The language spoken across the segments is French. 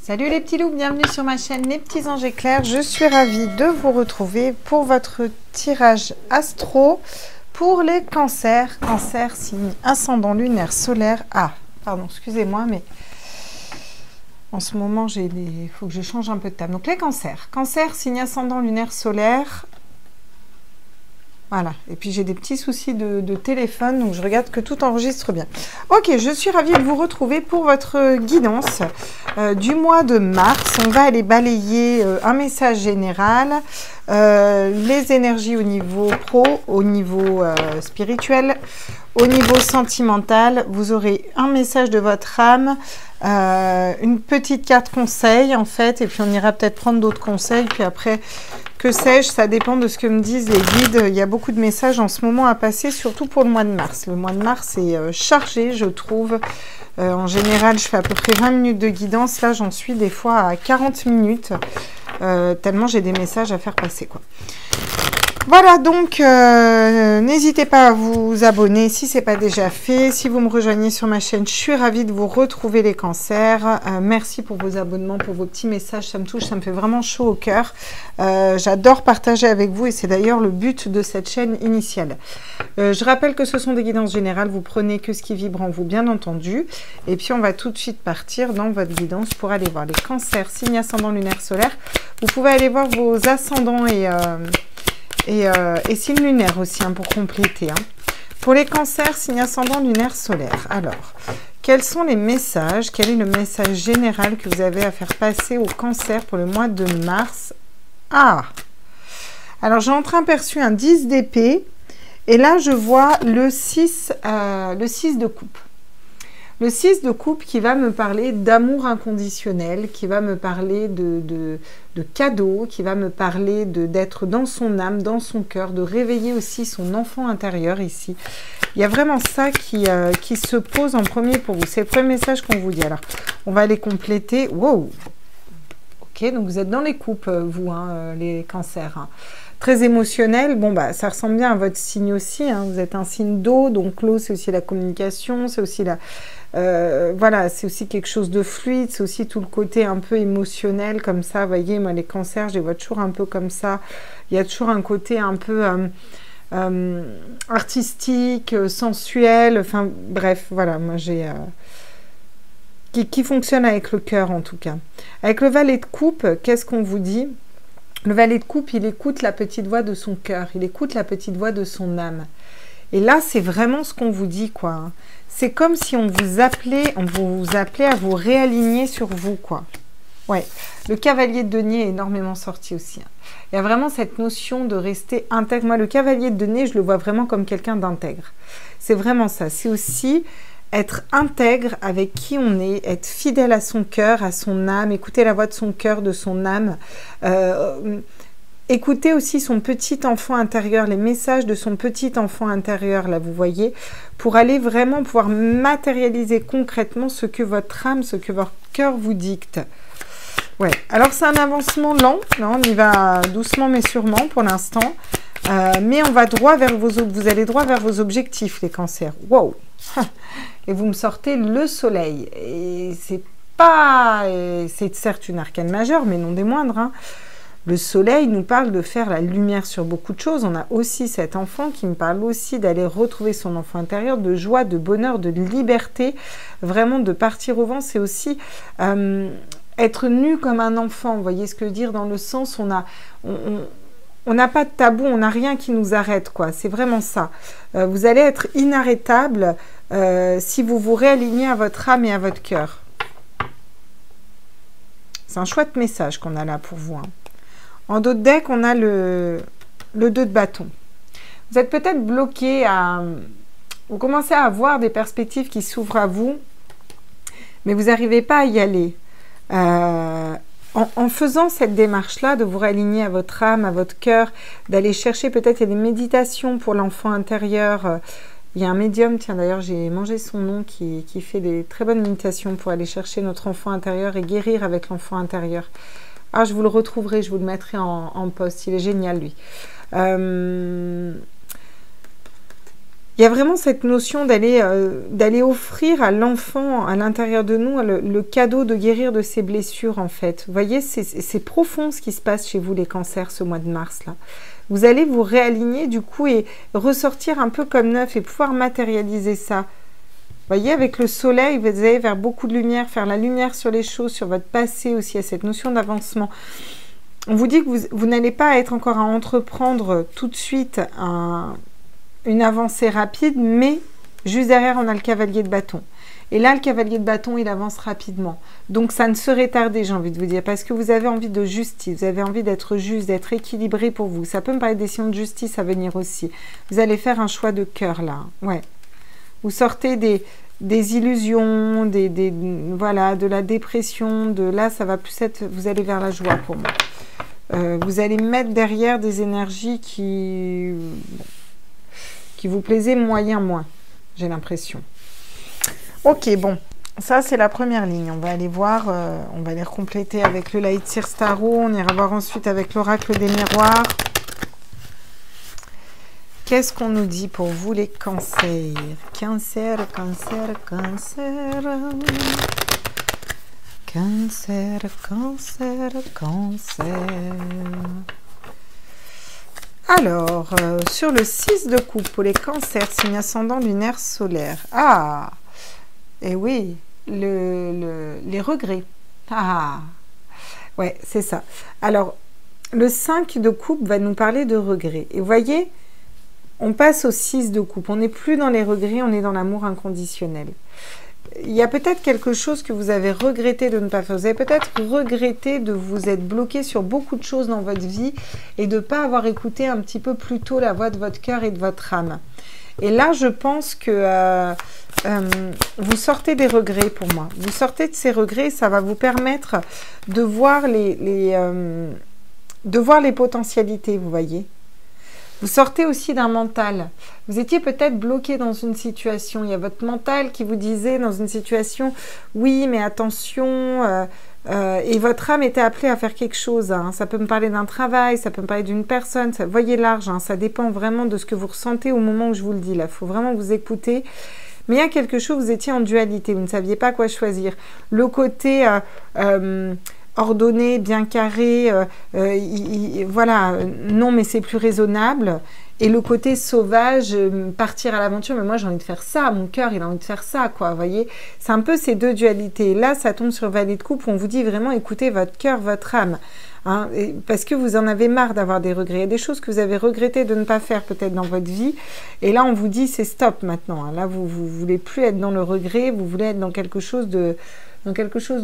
Salut les petits loups, bienvenue sur ma chaîne Les Petits Anges Éclairs. Je suis ravie de vous retrouver pour votre tirage astro pour les cancers. Cancer, signe ascendant lunaire solaire. Ah, pardon, excusez-moi, mais en ce moment, il faut que je change un peu de table. Donc les cancers. Cancer, signe ascendant lunaire solaire. Voilà, et puis j'ai des petits soucis de téléphone, donc je regarde que tout enregistre bien. Ok, je suis ravie de vous retrouver pour votre guidance du mois de mars. On va aller balayer un message général, les énergies au niveau pro, au niveau spirituel, au niveau sentimental. Vous aurez un message de votre âme, une petite carte conseil en fait, et puis on ira peut-être prendre d'autres conseils, puis après... Que sais-je, ça dépend de ce que me disent les guides. Il y a beaucoup de messages en ce moment à passer, surtout pour le mois de mars. Le mois de mars est chargé, je trouve. En général, je fais à peu près 20 minutes de guidance. Là, j'en suis des fois à 40 minutes, tellement j'ai des messages à faire passer, quoi. Voilà, donc n'hésitez pas à vous abonner si ce n'est pas déjà fait. Si vous me rejoignez sur ma chaîne, je suis ravie de vous retrouver les cancers. Merci pour vos abonnements, pour vos petits messages, ça me touche, ça me fait vraiment chaud au cœur. J'adore partager avec vous et c'est d'ailleurs le but de cette chaîne initiale. Je rappelle que ce sont des guidances générales, vous prenez que ce qui vibre en vous, bien entendu. Et puis on va tout de suite partir dans votre guidance pour aller voir les cancers, signe ascendant lunaire solaire. Vous pouvez aller voir vos ascendants et signe lunaire aussi, hein, pour compléter. Hein. Pour les cancers, signe ascendant lunaire solaire. Alors, quels sont les messages? Quel est le message général que vous avez à faire passer au cancer pour le mois de mars? Ah! Alors, j'ai entreaperçu un 10 d'épée. Et là, je vois le 6 de coupe. Le 6 de coupe qui va me parler d'amour inconditionnel, qui va me parler de cadeaux, qui va me parler d'être dans son âme, dans son cœur, de réveiller aussi son enfant intérieur ici. Il y a vraiment ça qui se pose en premier pour vous. C'est le premier message qu'on vous dit. Alors, on va les compléter. Wow! Ok, donc vous êtes dans les coupes, vous, hein, les cancers. Hein. Très émotionnel, bon bah ça ressemble bien à votre signe aussi, hein. Vous êtes un signe d'eau, donc l'eau c'est aussi la communication, c'est aussi la... voilà, c'est aussi quelque chose de fluide, c'est aussi tout le côté un peu émotionnel comme ça, vous voyez, moi les cancers, je les vois toujours un peu comme ça, il y a toujours un côté un peu artistique, sensuel, enfin bref, voilà, moi j'ai... qui fonctionne avec le cœur en tout cas. Avec le valet de coupe, qu'est-ce qu'on vous dit ? Le valet de coupe, il écoute la petite voix de son cœur, il écoute la petite voix de son âme. Et là, c'est vraiment ce qu'on vous dit, quoi. C'est comme si on vous appelait à vous réaligner sur vous, quoi. Ouais, le cavalier de denier est énormément sorti aussi. Hein. Il y a vraiment cette notion de rester intègre. Moi, le cavalier de denier, je le vois vraiment comme quelqu'un d'intègre. C'est vraiment ça. C'est aussi... être intègre avec qui on est, être fidèle à son cœur, à son âme, écouter la voix de son cœur, de son âme, écouter aussi son petit enfant intérieur, les messages de son petit enfant intérieur, là vous voyez, pour aller vraiment pouvoir matérialiser concrètement ce que votre âme, ce que votre cœur vous dicte. Ouais, alors c'est un avancement lent, non, on y va doucement mais sûrement pour l'instant, mais on va droit vers vous allez droit vers vos objectifs les cancers. Wow! Et vous me sortez le soleil. Et c'est certes une arcane majeure, mais non des moindres. Hein. Le soleil nous parle de faire la lumière sur beaucoup de choses. On a aussi cet enfant qui me parle aussi d'aller retrouver son enfant intérieur, de joie, de bonheur, de liberté, vraiment de partir au vent. C'est aussi être nu comme un enfant. Vous voyez ce que je veux dire? Dans le sens, on n'a pas de tabou, on n'a rien qui nous arrête, quoi. C'est vraiment ça. Vous allez être inarrêtable si vous vous réalignez à votre âme et à votre cœur. C'est un chouette message qu'on a là pour vous. Hein. En dos de deck, on a le 2 de bâton. Vous êtes peut-être bloqué à... Vous commencez à avoir des perspectives qui s'ouvrent à vous, mais vous n'arrivez pas à y aller. En faisant cette démarche-là, de vous réaligner à votre âme, à votre cœur, d'aller chercher peut-être des méditations pour l'enfant intérieur. Il y a un médium, tiens d'ailleurs j'ai mangé son nom, qui fait des très bonnes méditations pour aller chercher notre enfant intérieur et guérir avec l'enfant intérieur. Ah, je vous le retrouverai, je vous le mettrai en post, il est génial lui. il y a vraiment cette notion d'aller offrir à l'enfant à l'intérieur de nous le cadeau de guérir de ses blessures en fait. Vous voyez, c'est profond ce qui se passe chez vous les cancers ce mois de mars là. Vous allez vous réaligner du coup et ressortir un peu comme neuf et pouvoir matérialiser ça. Vous voyez, avec le soleil, vous allez vers beaucoup de lumière, faire la lumière sur les choses, sur votre passé aussi, à cette notion d'avancement. On vous dit que vous n'allez pas être encore à entreprendre tout de suite une avancée rapide, mais juste derrière, on a le cavalier de bâton. Et là, le cavalier de bâton, il avance rapidement. Donc, ça ne serait tardé, j'ai envie de vous dire, parce que vous avez envie de justice, vous avez envie d'être juste, d'être équilibré pour vous. Ça peut me paraître des signes de justice à venir aussi. Vous allez faire un choix de cœur, là. Ouais. Vous sortez des illusions, voilà, de la dépression, là, ça va plus être, vous allez vers la joie pour moi. Vous allez mettre derrière des énergies qui vous plaisaient moyen moins, j'ai l'impression. Ok, bon, ça c'est la première ligne. On va aller voir, on va aller compléter avec le Light Seer Tarot. On ira voir ensuite avec l'oracle des miroirs. Qu'est-ce qu'on nous dit pour vous les cancers? Cancer, cancer, cancer. Cancer, cancer, cancer. Alors, sur le 6 de coupe pour les cancers, signe ascendant lunaire solaire. Ah, et oui, les regrets. Ah, ouais, c'est ça. Alors, le 5 de coupe va nous parler de regrets. Et vous voyez, on passe au 6 de coupe. On n'est plus dans les regrets, on est dans l'amour inconditionnel. Il y a peut-être quelque chose que vous avez regretté de ne pas faire. Vous avez peut-être regretté de vous être bloqué sur beaucoup de choses dans votre vie et de ne pas avoir écouté un petit peu plus tôt la voix de votre cœur et de votre âme. Et là, je pense que vous sortez des regrets pour moi. Vous sortez de ces regrets, ça va vous permettre de voir de voir les potentialités, vous voyez. Vous sortez aussi d'un mental. Vous étiez peut-être bloqué dans une situation. Il y a votre mental qui vous disait dans une situation, oui, mais attention, et votre âme était appelée à faire quelque chose. Hein. Ça peut me parler d'un travail, ça peut me parler d'une personne. Ça, voyez large, hein, ça dépend vraiment de ce que vous ressentez au moment où je vous le dis. Là, il faut vraiment vous écouter. Mais il y a quelque chose, vous étiez en dualité, vous ne saviez pas quoi choisir. Le côté ordonné, bien carré, voilà, non mais c'est plus raisonnable. Et le côté sauvage, partir à l'aventure, mais moi j'ai envie de faire ça, mon cœur il a envie de faire ça, quoi, vous voyez. C'est un peu ces deux dualités. Là, ça tombe sur Valet de coupe, où on vous dit vraiment écoutez votre cœur, votre âme. Hein, parce que vous en avez marre d'avoir des regrets. Il y a des choses que vous avez regretté de ne pas faire peut-être dans votre vie. Et là, on vous dit c'est stop maintenant. Hein. Là, vous ne voulez plus être dans le regret, vous voulez être dans quelque chose de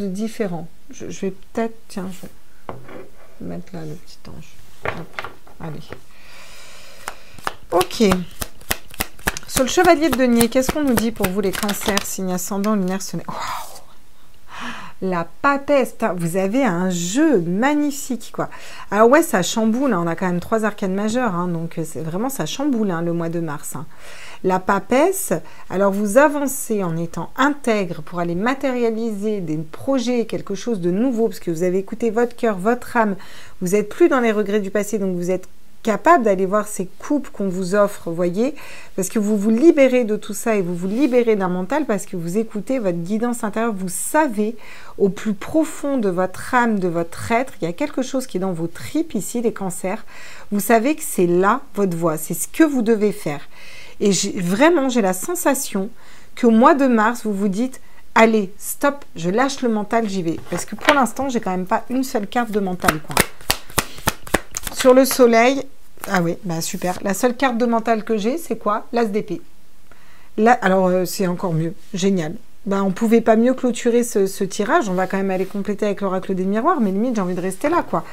différent. Je vais peut-être, tiens, je vais mettre là le petit ange. Hop, allez. Ok. Sur le chevalier de denier, qu'est-ce qu'on nous dit pour vous les cancers, signe ascendant lunaire solaire? Waouh! La papesse, vous avez un jeu magnifique, quoi. Alors ouais, ça chamboule, hein, on a quand même 3 arcanes majeures, hein, donc c'est vraiment, ça chamboule hein, le mois de mars. Hein. La papesse, alors vous avancez en étant intègre pour aller matérialiser des projets, quelque chose de nouveau, parce que vous avez écouté votre cœur, votre âme, vous n'êtes plus dans les regrets du passé, donc vous êtes capable d'aller voir ces coupes qu'on vous offre, vous voyez, parce que vous vous libérez de tout ça et vous vous libérez d'un mental parce que vous écoutez votre guidance intérieure, vous savez au plus profond de votre âme, de votre être, il y a quelque chose qui est dans vos tripes ici, les cancers, vous savez que c'est là votre voie, c'est ce que vous devez faire. Et vraiment, j'ai la sensation qu'au mois de mars, vous vous dites « Allez, stop, je lâche le mental, j'y vais. » Parce que pour l'instant, j'ai quand même pas une seule carte de mental, quoi. Sur le soleil, ah oui, bah super. La seule carte de mental que j'ai, c'est quoi? L'as d'épée. Là, alors, c'est encore mieux. Génial. Ben, on ne pouvait pas mieux clôturer ce tirage. On va quand même aller compléter avec l'oracle des miroirs, mais limite, j'ai envie de rester là, quoi.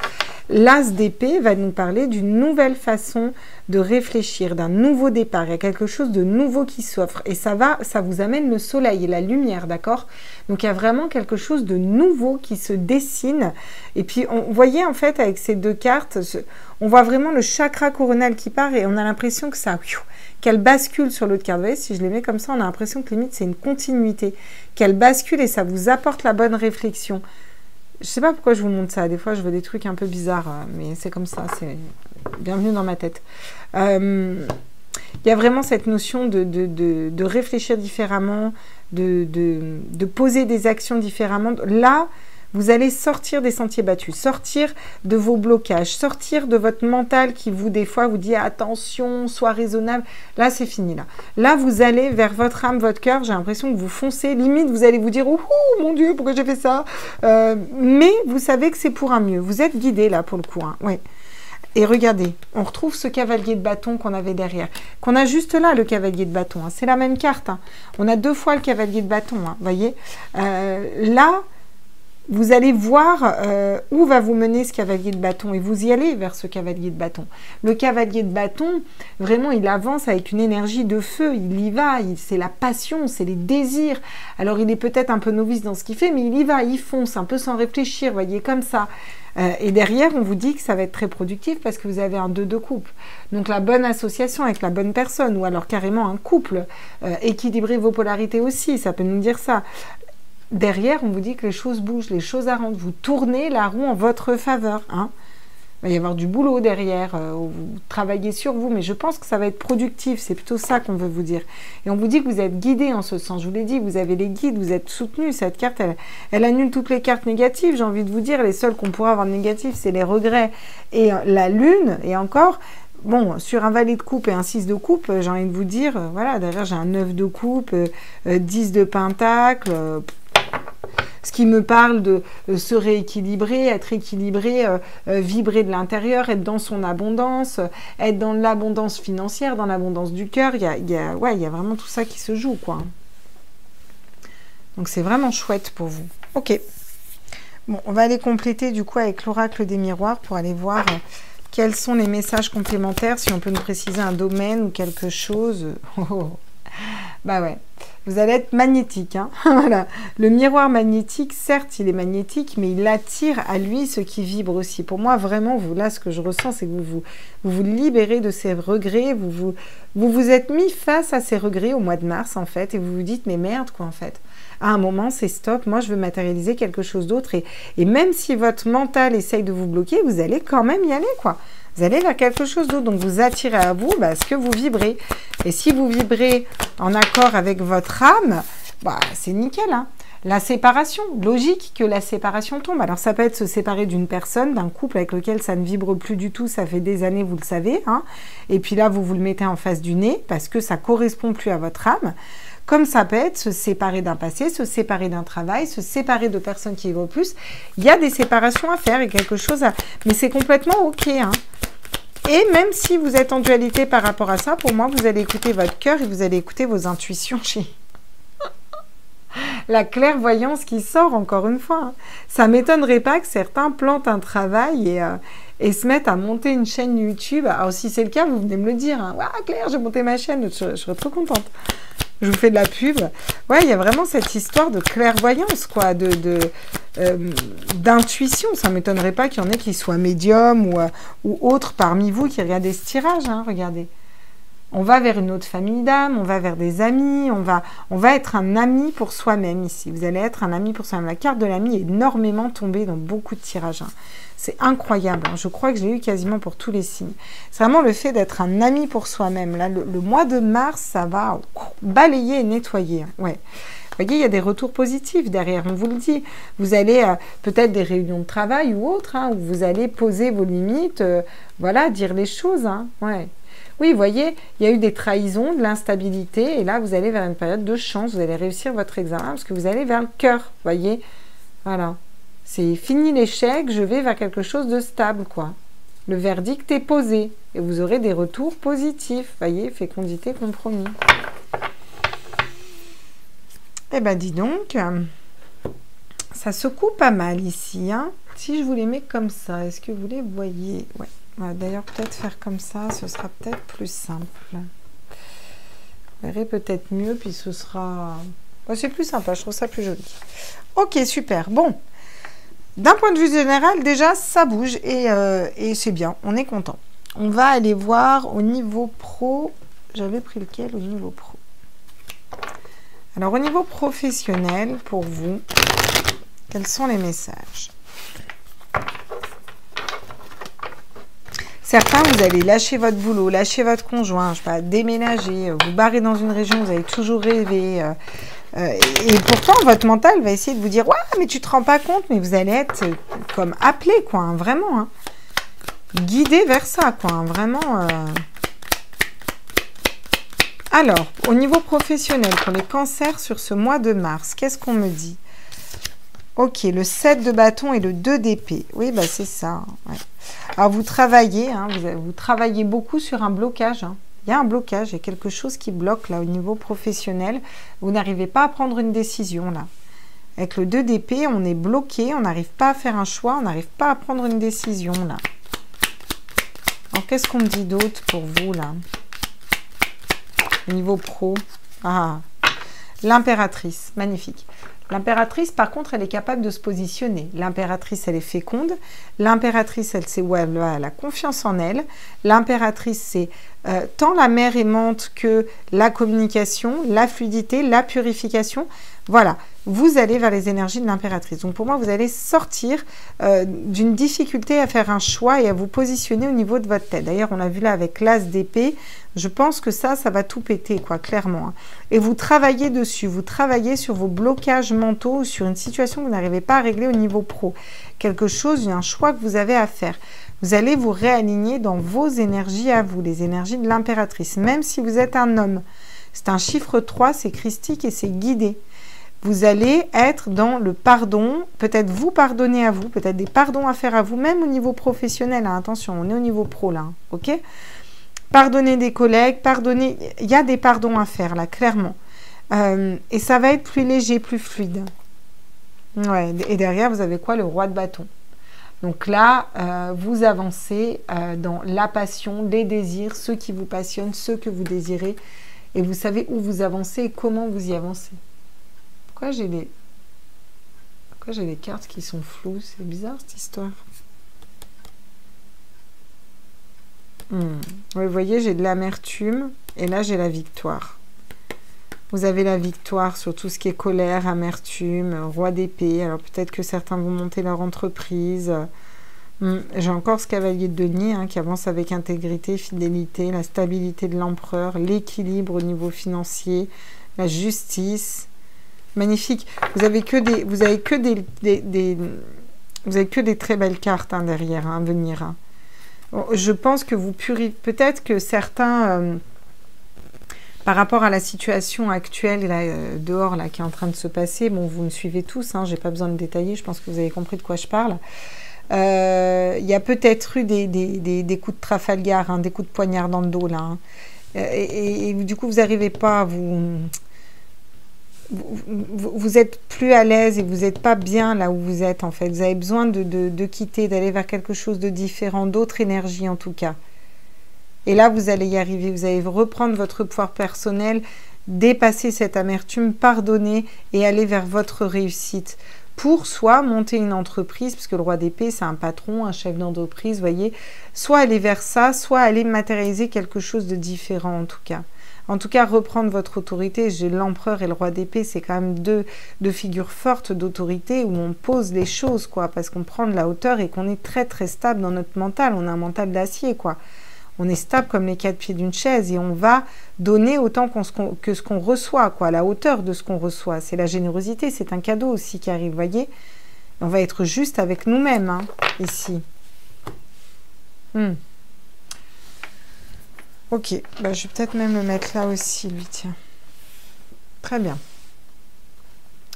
L'as d'épée va nous parler d'une nouvelle façon de réfléchir, d'un nouveau départ. Il y a quelque chose de nouveau qui s'offre. Et ça vous amène le soleil et la lumière, d'accord? Donc, il y a vraiment quelque chose de nouveau qui se dessine. Et puis, vous voyez, en fait, avec ces deux cartes, on voit vraiment le chakra coronal qui part et on a l'impression que ça... qu'elle bascule sur l'autre carte. Vous voyez, si je les mets comme ça, on a l'impression que limite, c'est une continuité. Qu'elle bascule et ça vous apporte la bonne réflexion. Je ne sais pas pourquoi je vous montre ça. Des fois, je veux des trucs un peu bizarres, mais c'est comme ça. C'est bienvenue dans ma tête. Il Il y a vraiment cette notion de réfléchir différemment, de poser des actions différemment. Là, vous allez sortir des sentiers battus, sortir de vos blocages, sortir de votre mental qui vous, des fois, vous dit attention, sois raisonnable. Là, c'est fini, là. Là, vous allez vers votre âme, votre cœur. J'ai l'impression que vous foncez. Limite, vous allez vous dire, ouh, mon Dieu, pourquoi j'ai fait ça? Mais vous savez que c'est pour un mieux. Vous êtes guidé, là, pour le coup. Hein. Ouais. Et regardez, on retrouve ce cavalier de bâton qu'on avait derrière. Qu'on a juste là, le cavalier de bâton. Hein. C'est la même carte. Hein. On a 2 fois le cavalier de bâton. Hein. Voyez, là, vous allez voir où va vous mener ce cavalier de bâton et vous y allez vers ce cavalier de bâton. Le cavalier de bâton, vraiment, il avance avec une énergie de feu, il y va, c'est la passion, c'est les désirs. Alors, il est peut-être un peu novice dans ce qu'il fait, mais il y va, il fonce, un peu sans réfléchir, voyez, comme ça. Et derrière, on vous dit que ça va être très productif parce que vous avez un 2 de coupe. Donc, la bonne association avec la bonne personne ou alors carrément un couple. Équilibrer vos polarités aussi, ça peut nous dire ça. Derrière, on vous dit que les choses bougent, les choses avancent. Vous tournez la roue en votre faveur. Hein. Il va y avoir du boulot derrière. Vous travaillez sur vous, mais je pense que ça va être productif. C'est plutôt ça qu'on veut vous dire. Et on vous dit que vous êtes guidé en ce sens. Je vous l'ai dit, vous avez les guides, vous êtes soutenu. Cette carte, elle annule toutes les cartes négatives. J'ai envie de vous dire, les seules qu'on pourrait avoir négatives, c'est les regrets. Et la lune, et encore... Bon, sur un valet de coupe et un 6 de coupe, j'ai envie de vous dire, voilà, derrière j'ai un 9 de coupe, 10 de pentacle, ce qui me parle de se rééquilibrer, être équilibré, vibrer de l'intérieur, être dans son abondance, être dans l'abondance financière, dans l'abondance du cœur. Il y a vraiment tout ça qui se joue, quoi. Donc c'est vraiment chouette pour vous. Ok. Bon, on va aller compléter du coup avec l'oracle des miroirs pour aller voir... quels sont les messages complémentaires, si on peut nous préciser un domaine ou quelque chose. Bah ouais, vous allez être magnétique. Hein. Voilà. Le miroir magnétique, certes, il est magnétique, mais il attire à lui ce qui vibre aussi. Pour moi, vraiment, vous, là, ce que je ressens, c'est que vous libérez de ces regrets. Vous vous êtes mis face à ces regrets au mois de mars, en fait, et vous vous dites, mais merde, quoi, en fait. À un moment, c'est stop, moi je veux matérialiser quelque chose d'autre. Et même si votre mental essaye de vous bloquer, vous allez quand même y aller, quoi. Vous allez vers quelque chose d'autre. Donc vous attirez à vous ce que vous vibrez. Et si vous vibrez en accord avec votre âme, bah, c'est nickel. Hein. La séparation, logique que la séparation tombe. Alors ça peut être se séparer d'une personne, d'un couple avec lequel ça ne vibre plus du tout, ça fait des années, vous le savez. Hein. Et puis là, vous le mettez en face du nez parce que ça ne correspond plus à votre âme. Comme ça peut être se séparer d'un passé, se séparer d'un travail, se séparer de personnes qui vibrent plus. Il y a des séparations à faire et quelque chose à... Mais c'est complètement OK. Hein. Et même si vous êtes en dualité par rapport à ça, pour moi, vous allez écouter votre cœur et vous allez écouter vos intuitions. La clairvoyance qui sort, encore une fois. Hein. Ça ne m'étonnerait pas que certains plantent un travail et se mettent à monter une chaîne YouTube. Alors, si c'est le cas, vous venez me le dire. Hein. Ah, Claire, j'ai monté ma chaîne. Je serais trop contente. Je vous fais de la pub. Ouais, il y a vraiment cette histoire de clairvoyance, quoi, d'intuition. Ça ne m'étonnerait pas qu'il y en ait qui soient médiums ou autres parmi vous qui regardez ce tirage. Hein, regardez. On va vers une autre famille d'âme, on va vers des amis, on va être un ami pour soi-même ici. Vous allez être un ami pour soi-même. La carte de l'ami est énormément tombée dans beaucoup de tirages. Hein. C'est incroyable. Hein. Je crois que je l'ai eu quasiment pour tous les signes. C'est vraiment le fait d'être un ami pour soi-même. Là, le mois de mars, ça va balayer et nettoyer. Hein. Ouais. Vous voyez, il y a des retours positifs derrière, on vous le dit. Vous allez peut-être des réunions de travail ou autres, hein, où vous allez poser vos limites, voilà, dire les choses. Hein. Ouais. Oui, vous voyez, il y a eu des trahisons, de l'instabilité, et là, vous allez vers une période de chance, vous allez réussir votre examen, parce que vous allez vers le cœur, vous voyez. Voilà. C'est fini l'échec, je vais vers quelque chose de stable, quoi. Le verdict est posé, et vous aurez des retours positifs, vous voyez, fécondité, compromis. Eh ben, dis donc, ça secoue pas mal ici, hein. Si je vous les mets comme ça, est-ce que vous les voyez? Ouais. D'ailleurs, peut-être faire comme ça, ce sera peut-être plus simple. Vous verrez peut-être mieux, puis ce sera... Ouais, c'est plus sympa, je trouve ça plus joli. Ok, super. Bon, d'un point de vue général, déjà, ça bouge et c'est bien, on est content. On va aller voir au niveau pro. J'avais pris lequel au niveau pro? Alors, au niveau professionnel, pour vous, quels sont les messages? Certains, vous allez lâcher votre boulot, lâcher votre conjoint, je sais pas, déménager, vous barrer dans une région où vous avez toujours rêvé. Et pourtant, votre mental va essayer de vous dire « Ouais, mais tu te rends pas compte, mais vous allez être comme appelé, quoi, hein, vraiment. Hein, guidé vers ça, quoi, hein, vraiment. Alors, au niveau professionnel, pour les cancers sur ce mois de mars, qu'est-ce qu'on me dit? Ok, le 7 de bâton et le 2 d'épée. Oui, bah c'est ça. Ouais. Alors, vous travaillez, hein, vous travaillez beaucoup sur un blocage. Hein. Il y a un blocage, il y a quelque chose qui bloque là au niveau professionnel. Vous n'arrivez pas à prendre une décision là. Avec le 2 d'épée, on est bloqué, on n'arrive pas à faire un choix, on n'arrive pas à prendre une décision là. Alors, qu'est-ce qu'on me dit d'autre pour vous là? Au niveau pro. Ah, l'impératrice, magnifique. L'impératrice, par contre, elle est capable de se positionner. L'impératrice, elle est féconde. L'impératrice, elle sait où elle a la confiance en elle. L'impératrice, c'est tant la mère aimante que la communication, la fluidité, la purification. Voilà, vous allez vers les énergies de l'impératrice. Donc pour moi, vous allez sortir d'une difficulté à faire un choix et à vous positionner au niveau de votre tête. D'ailleurs, on l'a vu là avec l'as d'épée. Je pense que ça va tout péter, quoi, clairement. Hein. Et vous travaillez dessus, vous travaillez sur vos blocages mentaux ou sur une situation que vous n'arrivez pas à régler au niveau pro. Quelque chose, un choix que vous avez à faire. Vous allez vous réaligner dans vos énergies à vous, les énergies de l'impératrice, même si vous êtes un homme. C'est un chiffre 3, c'est christique et c'est guidé. Vous allez être dans le pardon, peut-être vous pardonner à vous, peut-être des pardons à faire à vous, même au niveau professionnel. Hein. Attention, on est au niveau pro là, hein, ok ? Pardonner des collègues, pardonner... Il y a des pardons à faire, là, clairement. Et ça va être plus léger, plus fluide. Ouais, et derrière, vous avez quoi? Le roi de bâton. Donc là, vous avancez dans la passion, les désirs, ceux qui vous passionnent, ceux que vous désirez. Et vous savez où vous avancez et comment vous y avancez. Pourquoi j'ai des cartes qui sont floues? C'est bizarre, cette histoire. Vous voyez, j'ai de l'amertume et là, j'ai la victoire. Vous avez la victoire sur tout ce qui est colère, amertume, roi d'épée. Alors, peut-être que certains vont monter leur entreprise. J'ai encore ce cavalier de denier hein, qui avance avec intégrité, fidélité, la stabilité de l'empereur, l'équilibre au niveau financier, la justice. Magnifique. Vous avez que des très belles cartes hein, derrière hein, à venir. Hein. Je pense que vous purifiez, peut-être que certains, par rapport à la situation actuelle là, dehors là, qui est en train de se passer, bon, vous me suivez tous, hein, je n'ai pas besoin de détailler, je pense que vous avez compris de quoi je parle. Il y a peut-être eu des coups de Trafalgar, hein, des coups de poignard dans le dos là. Hein, et du coup, vous n'arrivez pas à vous êtes plus à l'aise et vous n'êtes pas bien là où vous êtes en fait. Vous avez besoin de quitter, d'aller vers quelque chose de différent, d'autres énergies en tout cas. Et là, vous allez y arriver. Vous allez reprendre votre pouvoir personnel, dépasser cette amertume, pardonner et aller vers votre réussite. Pour soit monter une entreprise, parce que le roi d'épée, c'est un patron, un chef d'entreprise, vous voyez. Soit aller vers ça, soit aller matérialiser quelque chose de différent en tout cas. En tout cas, reprendre votre autorité. J'ai l'empereur et le roi d'épée, c'est quand même deux figures fortes d'autorité où on pose les choses, quoi, parce qu'on prend de la hauteur et qu'on est très très stable dans notre mental. On a un mental d'acier, quoi. On est stable comme les quatre pieds d'une chaise et on va donner autant que ce qu'on reçoit, quoi, à la hauteur de ce qu'on reçoit. C'est la générosité, c'est un cadeau aussi qui arrive, vous voyez. On va être juste avec nous-mêmes, hein, ici. Ok, bah, je vais peut-être même le mettre là aussi, lui, tiens. Très bien.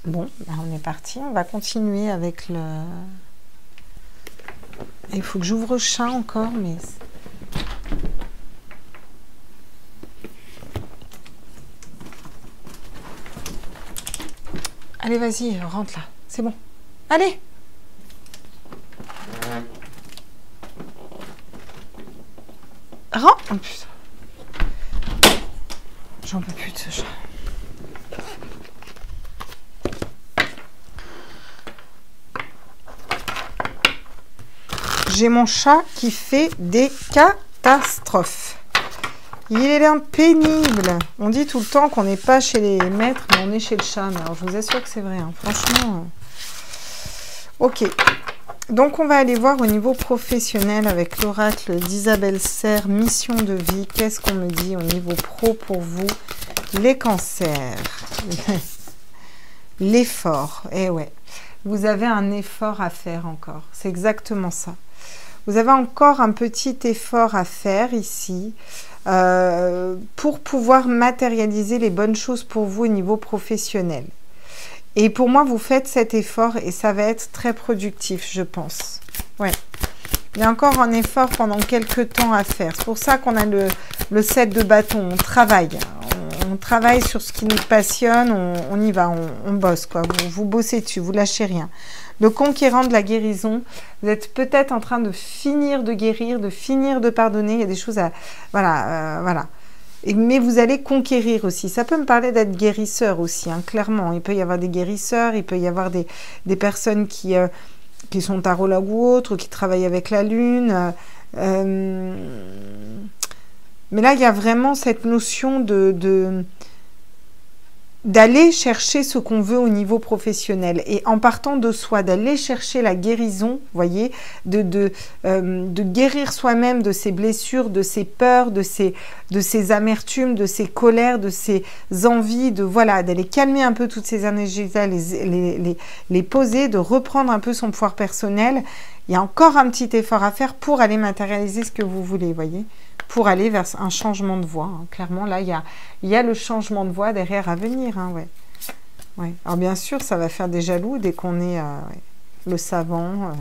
Bon, bah, on est parti. On va continuer avec le... Il faut que j'ouvre le chat encore, mais... Allez, vas-y, rentre là. C'est bon. Allez! Rentre! Oh, putain. J'en peux plus de ce chat. J'ai mon chat qui fait des catastrophes. Il est là pénible. On dit tout le temps qu'on n'est pas chez les maîtres, mais on est chez le chat. Mais alors, je vous assure que c'est vrai. Hein. Franchement. Ok. Donc, on va aller voir au niveau professionnel avec l'oracle d'Isabelle Serre, mission de vie. Qu'est-ce qu'on me dit au niveau pro pour vous, les cancers? L'effort, eh ouais. Vous avez un effort à faire encore. C'est exactement ça. Vous avez encore un petit effort à faire ici pour pouvoir matérialiser les bonnes choses pour vous au niveau professionnel. Et pour moi, vous faites cet effort et ça va être très productif, je pense. Ouais. Il y a encore un effort pendant quelques temps à faire. C'est pour ça qu'on a le 7 de bâton. On travaille. On travaille sur ce qui nous passionne. On y va. On bosse, quoi. Vous bossez dessus. Vous lâchez rien. Le conquérant de la guérison. Vous êtes peut-être en train de finir de guérir, de finir de pardonner. Il y a des choses à... Voilà. Voilà. Mais vous allez conquérir aussi. Ça peut me parler d'être guérisseur aussi, hein, clairement. Il peut y avoir des guérisseurs, il peut y avoir des personnes qui sont tarologues ou autres, qui travaillent avec la lune. Mais là, il y a vraiment cette notion d'aller chercher ce qu'on veut au niveau professionnel. Et en partant de soi, d'aller chercher la guérison, vous voyez, de guérir soi-même de ses blessures, de ses peurs, de ses amertumes, de ses colères, de ses envies, voilà, d'aller calmer un peu toutes ces énergies-là, les poser, de reprendre un peu son pouvoir personnel. Il y a encore un petit effort à faire pour aller matérialiser ce que vous voulez, vous voyez, pour aller vers un changement de voie. Hein. Clairement, là, il y a le changement de voie derrière à venir. Hein, ouais. Ouais. Alors, bien sûr, ça va faire des jaloux dès qu'on est le savant,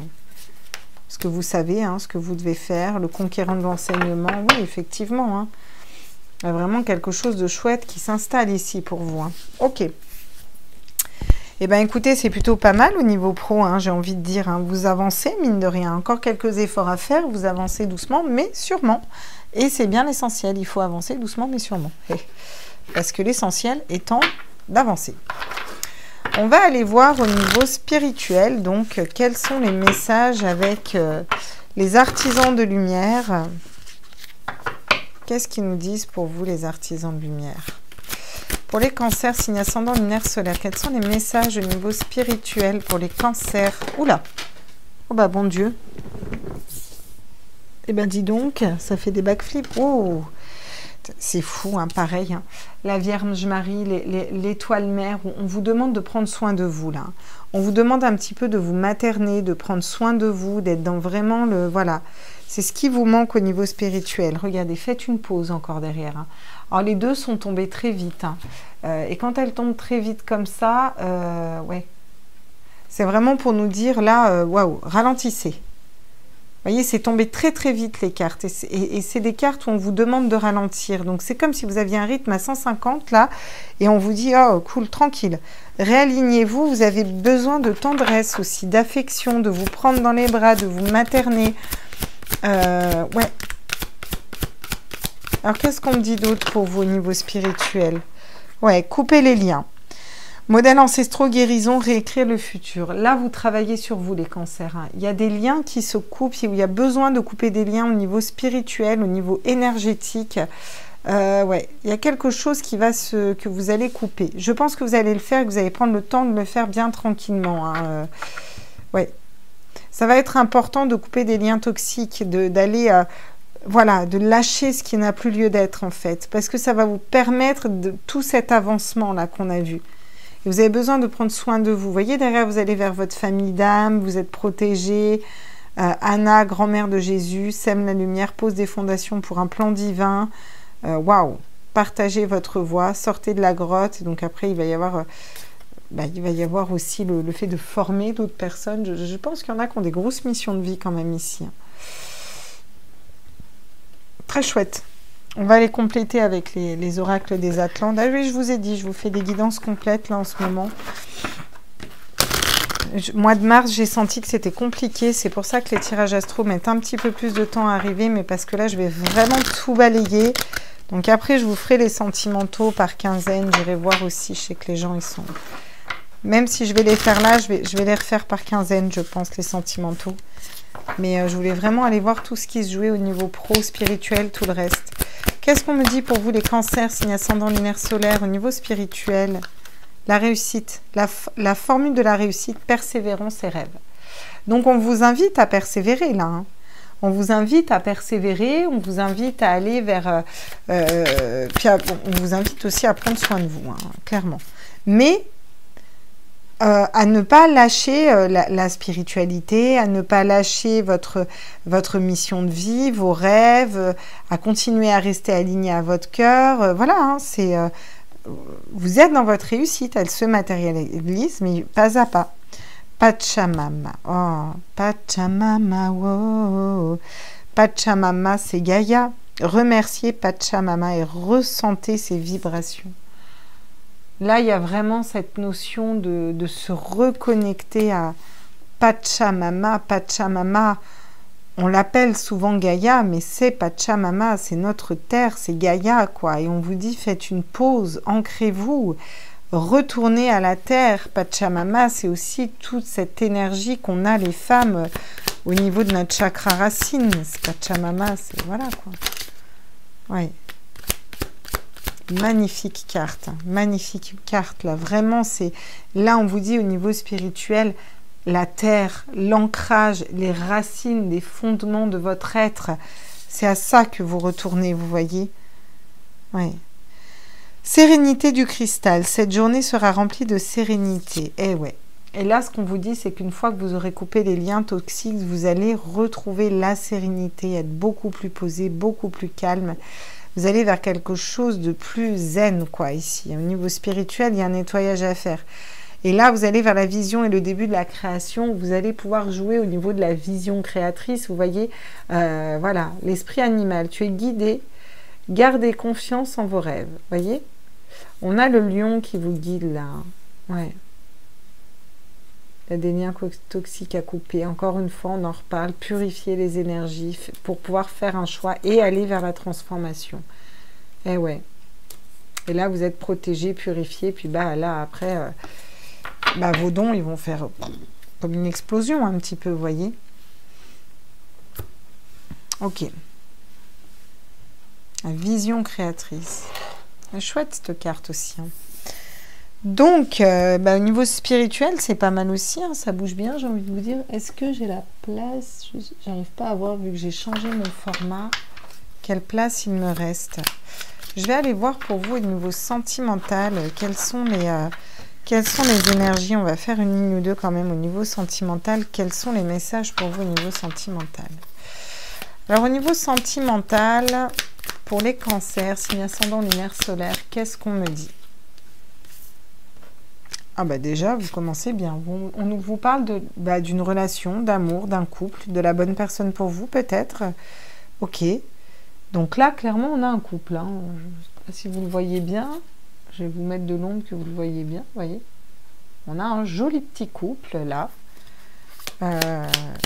ce que vous savez, hein, ce que vous devez faire, le conquérant de l'enseignement. Oui, effectivement. Hein. Il y a vraiment quelque chose de chouette qui s'installe ici pour vous. Hein. Ok. Eh bien, écoutez, c'est plutôt pas mal au niveau pro, hein, j'ai envie de dire. Hein. Vous avancez, mine de rien. Encore quelques efforts à faire. Vous avancez doucement, mais sûrement. Et c'est bien l'essentiel. Il faut avancer doucement, mais sûrement. Parce que l'essentiel étant d'avancer. On va aller voir au niveau spirituel, donc, quels sont les messages avec les artisans de lumière. Qu'est-ce qu'ils nous disent pour vous, les artisans de lumière? Pour les cancers, signe ascendant lunaire solaire, quels sont les messages au niveau spirituel pour les cancers? Oula! Oh bah bon Dieu! Eh ben dis donc, ça fait des backflips. Oh! C'est fou, hein, pareil. Hein. La Vierge Marie, l'étoile mère, on vous demande de prendre soin de vous, là. On vous demande un petit peu de vous materner, de prendre soin de vous, d'être dans vraiment le... Voilà. C'est ce qui vous manque au niveau spirituel. Regardez, faites une pause encore derrière. Hein. Alors, les deux sont tombées très vite. Hein. Et quand elles tombent très vite comme ça, ouais. C'est vraiment pour nous dire, là, waouh, ralentissez. Vous voyez, c'est tombé très très vite les cartes. Et c'est des cartes où on vous demande de ralentir. Donc, c'est comme si vous aviez un rythme à 150 là. Et on vous dit, oh, cool, tranquille. Réalignez-vous. Vous avez besoin de tendresse aussi, d'affection, de vous prendre dans les bras, de vous materner. Ouais. Alors, qu'est-ce qu'on me dit d'autre pour vous au niveau spirituel? Ouais, couper les liens. Modèle ancestraux, guérison, réécrire le futur. Là, vous travaillez sur vous, les cancers. Hein. Il y a des liens qui se coupent, il y a besoin de couper des liens au niveau spirituel, au niveau énergétique. Ouais, il y a quelque chose qui va que vous allez couper. Je pense que vous allez le faire et que vous allez prendre le temps de le faire bien tranquillement. Hein. Ouais. Ça va être important de couper des liens toxiques, d'aller... voilà, de lâcher ce qui n'a plus lieu d'être, en fait. Parce que ça va vous permettre de tout cet avancement-là qu'on a vu. Et vous avez besoin de prendre soin de vous. Vous voyez, derrière, vous allez vers votre famille d'âme, vous êtes protégés. Anna, grand-mère de Jésus, sème la lumière, pose des fondations pour un plan divin. Waouh! Partagez votre voix, sortez de la grotte. Donc après, il va y avoir aussi le fait de former d'autres personnes. Je pense qu'il y en a qui ont des grosses missions de vie quand même ici. Très chouette. On va les compléter avec les oracles des Atlantes. Ah oui, je vous ai dit, je vous fais des guidances complètes là en ce moment. Mois de mars, j'ai senti que c'était compliqué. C'est pour ça que les tirages astro mettent un petit peu plus de temps à arriver. Mais parce que là, je vais vraiment tout balayer. Donc après, je vous ferai les sentimentaux par quinzaine. J'irai voir aussi. Je sais que les gens, ils sont... Même si je vais les faire là, je vais les refaire par quinzaine, je pense, les sentimentaux. Mais je voulais vraiment aller voir tout ce qui se jouait au niveau pro, spirituel, tout le reste. Qu'est-ce qu'on me dit pour vous, les cancers, signe ascendant lunaire solaire, au niveau spirituel? La réussite, la formule de la réussite, persévérance et rêve. Donc, on vous invite à persévérer, là. Hein. On vous invite à persévérer, on vous invite à aller vers... puis on vous invite aussi à prendre soin de vous, hein, clairement. Mais à ne pas lâcher la spiritualité, à ne pas lâcher votre mission de vie, vos rêves, à continuer à rester aligné à votre cœur. Voilà, hein, vous êtes dans votre réussite, elle se matérialise, mais pas à pas. Pachamama, oh, Pachamama, wow. Pachamama, c'est Gaïa. Remerciez Pachamama et ressentez ces vibrations. Là, il y a vraiment cette notion de se reconnecter à Pachamama. Pachamama, on l'appelle souvent Gaïa, mais c'est Pachamama, c'est notre terre, c'est Gaïa, quoi. Et on vous dit, faites une pause, ancrez-vous, retournez à la terre. Pachamama, c'est aussi toute cette énergie qu'on a, les femmes, au niveau de notre chakra racine. Pachamama, c'est... Voilà, quoi. Ouais. Magnifique carte, là, vraiment, c'est... Là, on vous dit, au niveau spirituel, la terre, l'ancrage, les racines, les fondements de votre être, c'est à ça que vous retournez, vous voyez. Ouais. Sérénité du cristal, cette journée sera remplie de sérénité. Eh ouais. Et là, ce qu'on vous dit, c'est qu'une fois que vous aurez coupé les liens toxiques, vous allez retrouver la sérénité, être beaucoup plus posé, beaucoup plus calme. Vous allez vers quelque chose de plus zen, quoi, ici. Au niveau spirituel, il y a un nettoyage à faire. Et là, vous allez vers la vision et le début de la création. Vous allez pouvoir jouer au niveau de la vision créatrice. Vous voyez, voilà, l'esprit animal. Tu es guidé. Gardez confiance en vos rêves. Vous voyez, on a le lion qui vous guide, là. Ouais. Il y a des liens toxiques à couper. Encore une fois, on en reparle. Purifier les énergies pour pouvoir faire un choix et aller vers la transformation. Eh ouais. Et là, vous êtes protégé, purifié. Puis bah, là, après, vos dons, ils vont faire comme une explosion un petit peu, vous voyez. Ok. La vision créatrice. Chouette, cette carte aussi. Hein. Donc, au niveau spirituel, c'est pas mal aussi, hein, ça bouge bien, j'ai envie de vous dire. Est-ce que j'ai la place? J'arrive pas à voir, vu que j'ai changé mon format, quelle place il me reste. Je vais aller voir pour vous au niveau sentimental, quelles sont les énergies. On va faire une ligne ou deux quand même au niveau sentimental. Quels sont les messages pour vous au niveau sentimental? Alors, au niveau sentimental, pour les cancers, signe ascendant lunaire solaire, qu'est-ce qu'on me dit? Ah bah déjà, vous commencez bien. On vous parle d'une relation, d'amour, d'un couple, de la bonne personne pour vous peut-être. Ok. Donc là, clairement, on a un couple. Hein. Je ne sais pas si vous le voyez bien. Je vais vous mettre de l'ombre que vous le voyez bien. Voyez. On a un joli petit couple là.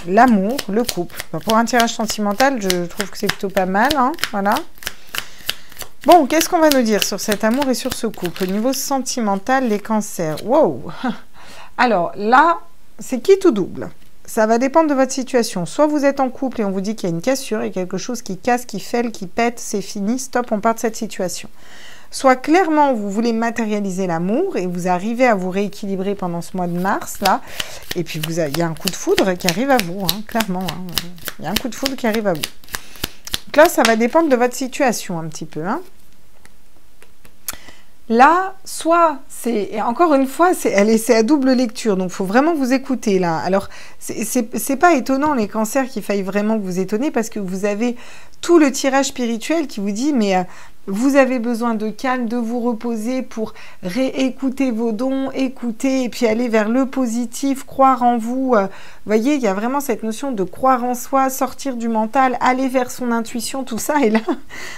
L'amour, le couple. Pour un tirage sentimental, je trouve que c'est plutôt pas mal. Hein. Voilà. Bon, qu'est-ce qu'on va nous dire sur cet amour et sur ce couple? Au niveau sentimental, les cancers. Wow. Alors là, c'est quitte ou double. Ça va dépendre de votre situation. Soit vous êtes en couple et on vous dit qu'il y a une cassure, il y a quelque chose qui casse, qui fêle, qui pète, c'est fini, stop, on part de cette situation. Soit clairement, vous voulez matérialiser l'amour et vous arrivez à vous rééquilibrer pendant ce mois de mars, là. Et puis, il y a un coup de foudre qui arrive à vous, hein, clairement. Hein. Il y a un coup de foudre qui arrive à vous. Donc là, ça va dépendre de votre situation un petit peu, hein. Là, soit c'est, encore une fois, c'est à double lecture, donc il faut vraiment vous écouter là. Alors, c'est pas étonnant les cancers qu'il faille vraiment vous étonner parce que vous avez tout le tirage spirituel qui vous dit, mais vous avez besoin de calme, de vous reposer pour réécouter vos dons, écouter et puis aller vers le positif, croire en vous. Vous voyez, il y a vraiment cette notion de croire en soi, sortir du mental, aller vers son intuition, tout ça. Et là,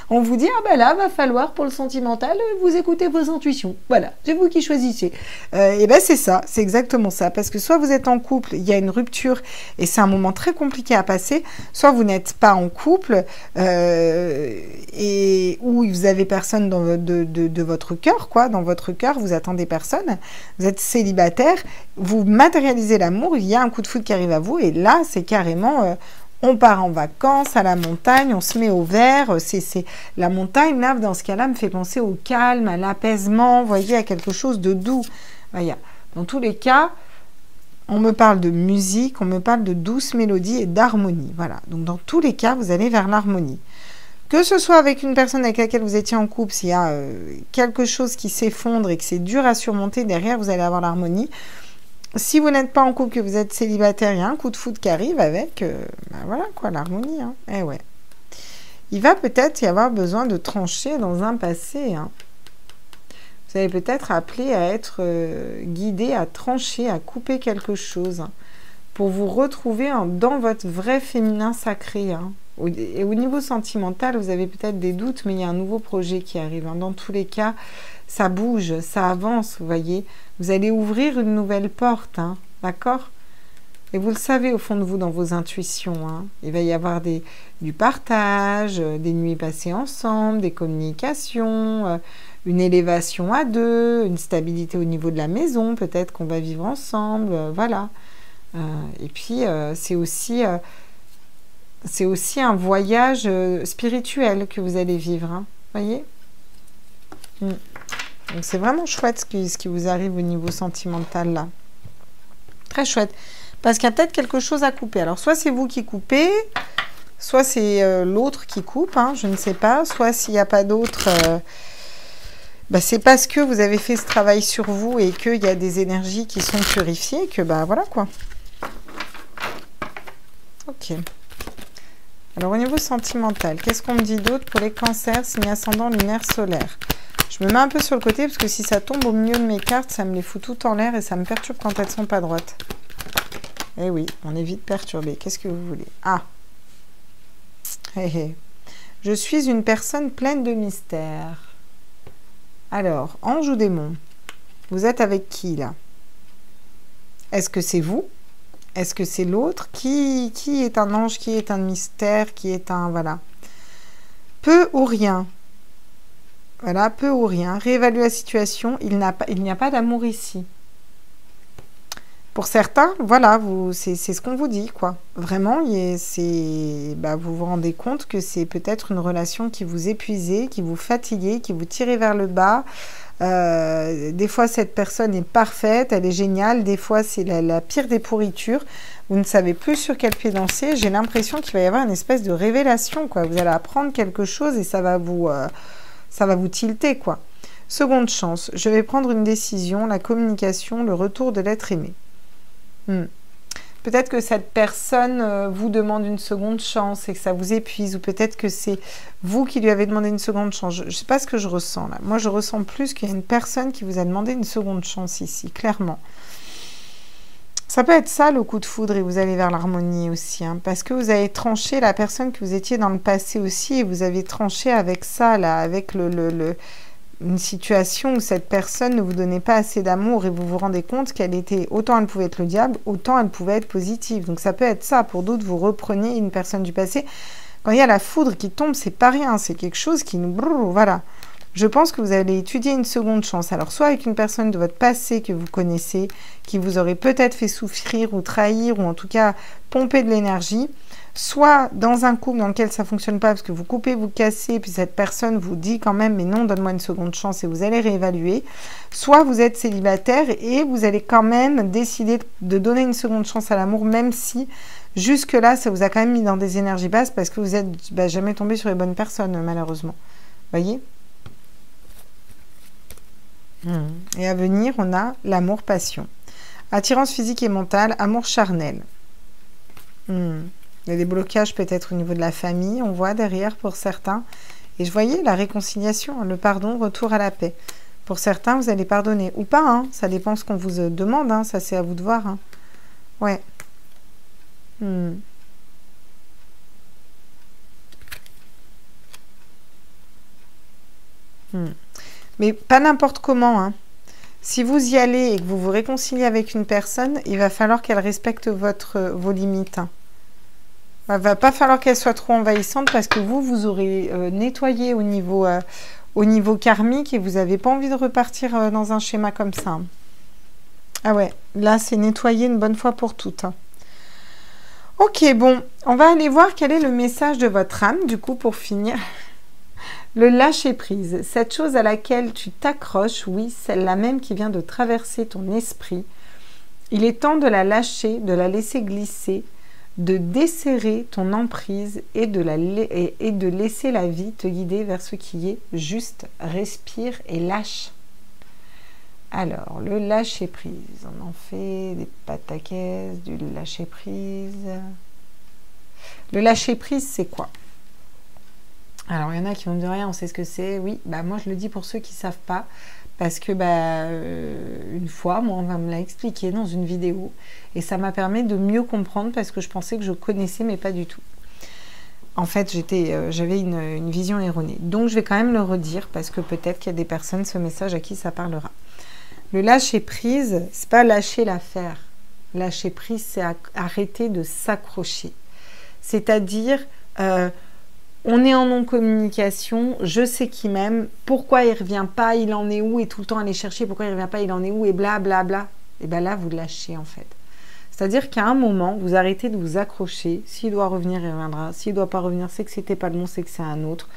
on vous dit, ah ben là, va falloir pour le sentimental, vous écoutez vos intuitions. Voilà, c'est vous qui choisissez. Et ben c'est ça, c'est exactement ça. Parce que soit vous êtes en couple, il y a une rupture et c'est un moment très compliqué à passer, soit vous n'êtes pas en couple et où vous avez personne de votre cœur, quoi. Dans votre cœur, vous attendez personne. Vous êtes célibataire, vous matérialisez l'amour, il y a un coup de foudre qui arrive à vous et là, c'est carrément... on part en vacances à la montagne, on se met au vert. La montagne, là, dans ce cas-là, me fait penser au calme, à l'apaisement, vous voyez, à quelque chose de doux. Voilà. Dans tous les cas, On me parle de musique, on me parle de douce mélodie et d'harmonie. Voilà. Donc, dans tous les cas, vous allez vers l'harmonie. Que ce soit avec une personne avec laquelle vous étiez en couple, s'il y a quelque chose qui s'effondre et que c'est dur à surmonter, derrière, vous allez avoir l'harmonie. Si vous n'êtes pas en couple, que vous êtes célibataire, il y a un coup de foudre qui arrive avec, voilà quoi, l'harmonie. Hein. Eh ouais. Il va peut-être y avoir besoin de trancher dans un passé. Hein. Vous allez peut-être appelé à être guidé, à trancher, à couper quelque chose hein, pour vous retrouver dans votre vrai féminin sacré. Hein. Et au niveau sentimental, vous avez peut-être des doutes, mais il y a un nouveau projet qui arrive. Hein. Dans tous les cas, ça bouge, ça avance, vous voyez. Vous allez ouvrir une nouvelle porte, hein, d'accord? Et vous le savez au fond de vous, dans vos intuitions. Hein. Il va y avoir du partage, des nuits passées ensemble, des communications, une élévation à deux, une stabilité au niveau de la maison, peut-être qu'on va vivre ensemble, voilà. Et puis, c'est aussi un voyage spirituel que vous allez vivre, hein, voyez. Donc, c'est vraiment chouette ce qui vous arrive au niveau sentimental, là. Très chouette. Parce qu'il y a peut-être quelque chose à couper. Alors, soit c'est vous qui coupez, soit c'est l'autre qui coupe, hein, je ne sais pas. Soit s'il n'y a pas d'autre, c'est parce que vous avez fait ce travail sur vous et qu'il y a des énergies qui sont purifiées que, voilà quoi. Ok. Alors, au niveau sentimental, qu'est-ce qu'on me dit d'autre pour les cancers, signe ascendant, lunaire, solaire? Je me mets un peu sur le côté parce que si ça tombe au milieu de mes cartes, ça me les fout tout en l'air et ça me perturbe quand elles ne sont pas droites. Eh oui, on est vite perturbé. Qu'est-ce que vous voulez? Ah. Je suis une personne pleine de mystères. Alors, ange ou démon? Vous êtes avec qui, là? Est-ce que c'est vous? Est-ce que c'est l'autre? Qui est un ange? Qui est un mystère? Qui est un... Voilà. Peu ou rien. Voilà, peu ou rien. Réévalue la situation. Il n'y a pas d'amour ici. Pour certains, voilà, c'est ce qu'on vous dit, quoi. Vraiment, vous vous rendez compte que c'est peut-être une relation qui vous épuisait, qui vous fatiguait, qui vous tirait vers le bas. Des fois, cette personne est parfaite, elle est géniale. Des fois, c'est la pire des pourritures. Vous ne savez plus sur quel pied danser. J'ai l'impression qu'il va y avoir une espèce de révélation, quoi. Vous allez apprendre quelque chose et ça va vous tilter, quoi. Seconde chance, je vais prendre une décision, la communication, le retour de l'être aimé. Peut-être que cette personne vous demande une seconde chance et que ça vous épuise, ou peut-être que c'est vous qui lui avez demandé une seconde chance. Je ne sais pas ce que je ressens là. Moi, je ressens plus qu'il y a une personne qui vous a demandé une seconde chance ici, clairement. Ça peut être ça, le coup de foudre, et vous allez vers l'harmonie aussi, hein, parce que vous avez tranché la personne que vous étiez dans le passé aussi, et vous avez tranché avec ça, là, avec une situation où cette personne ne vous donnait pas assez d'amour et vous vous rendez compte qu'elle était, autant elle pouvait être le diable, autant elle pouvait être positive. Donc ça peut être ça. Pour d'autres, vous reprenez une personne du passé. Quand il y a la foudre qui tombe, c'est pas rien. C'est quelque chose qui nous... Voilà. Je pense que vous allez étudier une seconde chance. Alors, soit avec une personne de votre passé que vous connaissez, qui vous aurait peut-être fait souffrir ou trahir, ou en tout cas pomper de l'énergie, soit dans un couple dans lequel ça ne fonctionne pas parce que vous coupez, vous cassez, puis cette personne vous dit quand même, mais non, donne-moi une seconde chance et vous allez réévaluer. Soit vous êtes célibataire et vous allez quand même décider de donner une seconde chance à l'amour, même si jusque-là, ça vous a quand même mis dans des énergies basses parce que vous n'êtes jamais tombé sur les bonnes personnes, malheureusement. Voyez ? Et à venir, on a l'amour-passion. Attirance physique et mentale, amour charnel. Il y a des blocages peut-être au niveau de la famille, on voit derrière pour certains. Et je voyais la réconciliation, le pardon, retour à la paix. Pour certains, vous allez pardonner ou pas, hein, ça dépend ce qu'on vous demande, hein, ça c'est à vous de voir. Hein. Ouais. Mais pas n'importe comment. Hein. Si vous y allez et que vous vous réconciliez avec une personne, il va falloir qu'elle respecte vos limites. Hein. Il ne va pas falloir qu'elle soit trop envahissante parce que vous aurez nettoyé au niveau karmique et vous n'avez pas envie de repartir dans un schéma comme ça. Hein. Ah ouais, là c'est nettoyé une bonne fois pour toutes. Hein. Ok, bon, on va aller voir quel est le message de votre âme, du coup, pour finir. Le lâcher-prise, cette chose à laquelle tu t'accroches, oui, celle-là même qui vient de traverser ton esprit, Il est temps de la lâcher, de la laisser glisser, de desserrer ton emprise et de laisser la vie te guider vers ce qui est juste. Respire et lâche. Alors, le lâcher-prise. On en fait des pataquès, du lâcher-prise. Le lâcher-prise, c'est quoi? Alors, il y en a qui vont me dire, rien, on sait ce que c'est. Oui, bah moi, je le dis pour ceux qui ne savent pas. Parce que une fois, moi, on va me l'a expliqué dans une vidéo. Et ça m'a permis de mieux comprendre parce que je pensais que je connaissais, mais pas du tout. En fait, j'avais une vision erronée. Donc, je vais quand même le redire parce que peut-être qu'il y a des personnes, ce message à qui ça parlera. Le lâcher-prise, c'est pas lâcher l'affaire. Lâcher-prise, c'est arrêter de s'accrocher. C'est-à-dire... on est en non-communication, je sais qui m'aime, pourquoi il ne revient pas, il en est où, et tout le temps aller chercher pourquoi il ne revient pas, il en est où, et blablabla. Bla, bla. Et bien là, vous lâchez en fait. C'est-à-dire qu'à un moment, vous arrêtez de vous accrocher. S'il doit revenir, il reviendra. S'il ne doit pas revenir, c'est que c'était pas le bon, c'est que c'est un autre.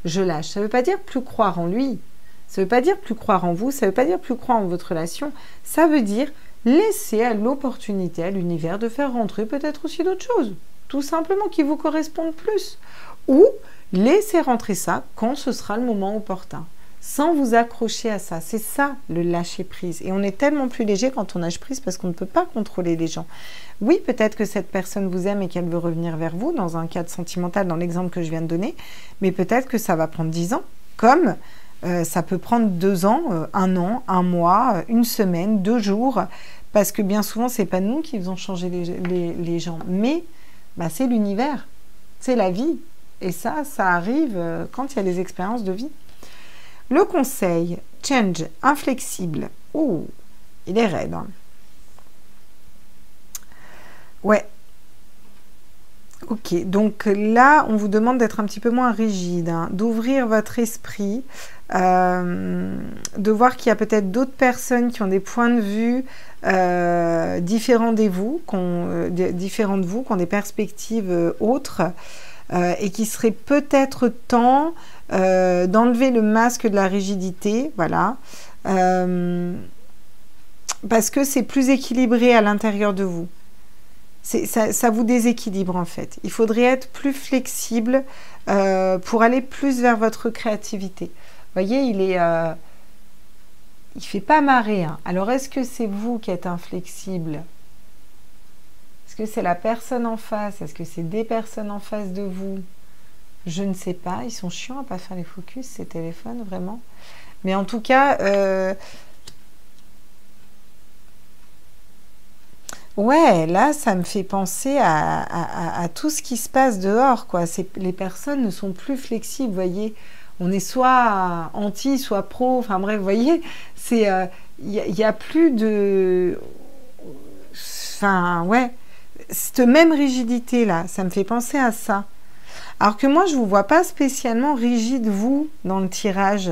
Je lâche. Ça ne veut pas dire plus croire en lui. Ça ne veut pas dire plus croire en vous. Ça ne veut pas dire plus croire en votre relation. Ça veut dire laisser à l'opportunité, à l'univers, de faire rentrer peut-être aussi d'autres choses. Tout simplement qui vous correspondent plus. Ou laissez rentrer ça quand ce sera le moment opportun. Sans vous accrocher à ça. C'est ça le lâcher prise. Et on est tellement plus léger quand on lâche prise parce qu'on ne peut pas contrôler les gens. Oui, peut-être que cette personne vous aime et qu'elle veut revenir vers vous dans un cadre sentimental, dans l'exemple que je viens de donner. Mais peut-être que ça va prendre 10 ans. Comme ça peut prendre 2 ans, 1 an, 1 mois, 1 semaine, 2 jours. Parce que bien souvent, ce n'est pas nous qui faisons changer les gens. Mais... c'est l'univers, c'est la vie. Et ça arrive quand il y a des expériences de vie. Le conseil, change, inflexible. Oh, il est raide. Hein. Ouais. Ok, donc là, on vous demande d'être un petit peu moins rigide, hein, d'ouvrir votre esprit, de voir qu'il y a peut-être d'autres personnes qui ont des points de vue différents de vous, qui ont des perspectives autres, et qu'il serait peut-être temps d'enlever le masque de la rigidité, voilà, parce que c'est plus équilibré à l'intérieur de vous. Ça vous déséquilibre en fait. Il faudrait être plus flexible pour aller plus vers votre créativité. Vous voyez, il fait pas marrer. Hein. Alors, est-ce que c'est vous qui êtes inflexible? Est-ce que c'est la personne en face? Est-ce que c'est des personnes en face de vous? Je ne sais pas. Ils sont chiants à pas faire les focus, ces téléphones, vraiment. Mais en tout cas... ouais, là, ça me fait penser à tout ce qui se passe dehors, quoi. Les personnes ne sont plus flexibles, vous voyez. On est soit anti, soit pro, enfin bref, vous voyez, il y a plus de... Enfin, ouais, cette même rigidité-là, ça me fait penser à ça. Alors que moi, je ne vous vois pas spécialement rigide, vous, dans le tirage.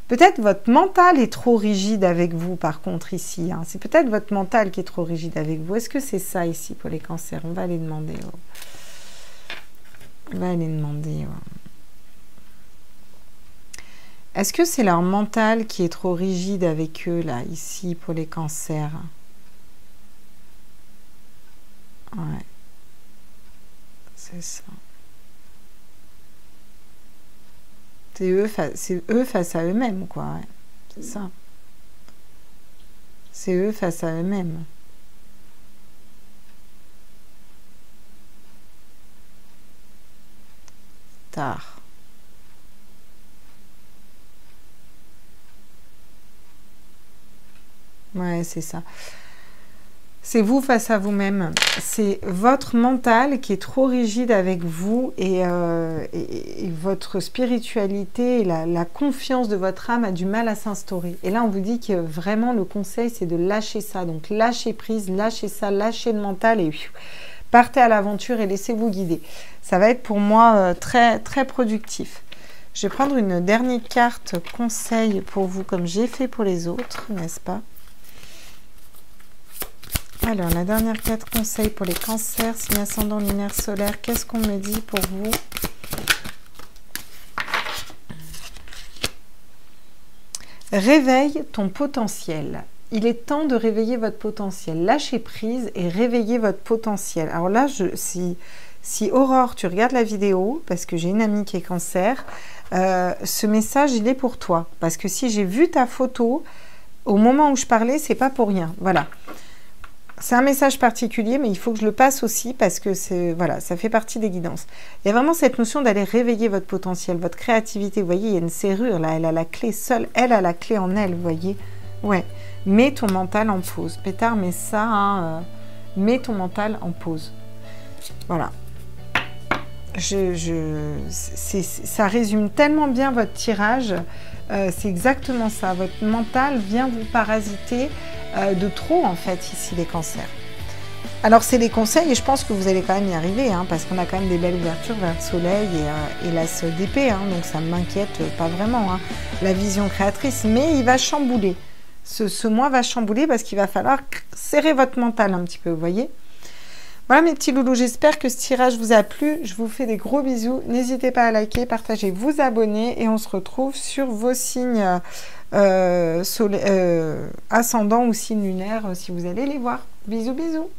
Peut-être votre mental est trop rigide avec vous, par contre, ici. Hein. C'est peut-être votre mental qui est trop rigide avec vous. Est-ce que c'est ça, ici, pour les cancers? On va aller demander. On va aller demander. Est-ce que c'est leur mental qui est trop rigide avec eux, là, ici, pour les cancers? Ouais. C'est ça. C'est eux face à eux-mêmes, quoi. Ouais. C'est ça. C'est eux face à eux-mêmes. Tard. Ouais, c'est ça. C'est vous face à vous-même. C'est votre mental qui est trop rigide avec vous et votre spiritualité et la confiance de votre âme a du mal à s'instaurer. Et là, on vous dit que vraiment, le conseil, c'est de lâcher ça. Donc, lâchez prise, lâchez ça, lâchez le mental et partez à l'aventure et laissez-vous guider. Ça va être pour moi très, très productif. Je vais prendre une dernière carte conseil pour vous, comme j'ai fait pour les autres, n'est-ce pas ? Alors, la dernière carte conseil pour les cancers, signe ascendant lunaire solaire, qu'est-ce qu'on me dit pour vous? Réveille ton potentiel. il est temps de réveiller votre potentiel. Lâchez prise et réveillez votre potentiel. Alors là, si Aurore, tu regardes la vidéo, parce que j'ai une amie qui est cancer, ce message, il est pour toi. Parce que si j'ai vu ta photo, au moment où je parlais, c'est pas pour rien. Voilà. C'est un message particulier, mais il faut que je le passe aussi parce que voilà, ça fait partie des guidances. Il y a vraiment cette notion d'aller réveiller votre potentiel, votre créativité. Vous voyez, il y a une serrure là, elle a la clé seule, elle a la clé en elle, vous voyez. Ouais, mets ton mental en pause. Pétard, mais ça, hein, mets ton mental en pause. Voilà. Ça résume tellement bien votre tirage. C'est exactement ça. Votre mental vient vous parasiter de trop, en fait, ici, les cancers. Alors, c'est des conseils et je pense que vous allez quand même y arriver, hein, parce qu'on a quand même des belles ouvertures vers le soleil et l'as d'épée, hein, donc ça ne m'inquiète pas vraiment, hein, la vision créatrice. Mais il va chambouler. Ce mois va chambouler parce qu'il va falloir serrer votre mental un petit peu, vous voyez. Voilà mes petits loulous, j'espère que ce tirage vous a plu. Je vous fais des gros bisous. N'hésitez pas à liker, partager, vous abonner et on se retrouve sur vos signes ascendants ou signes lunaires si vous allez les voir. Bisous, bisous.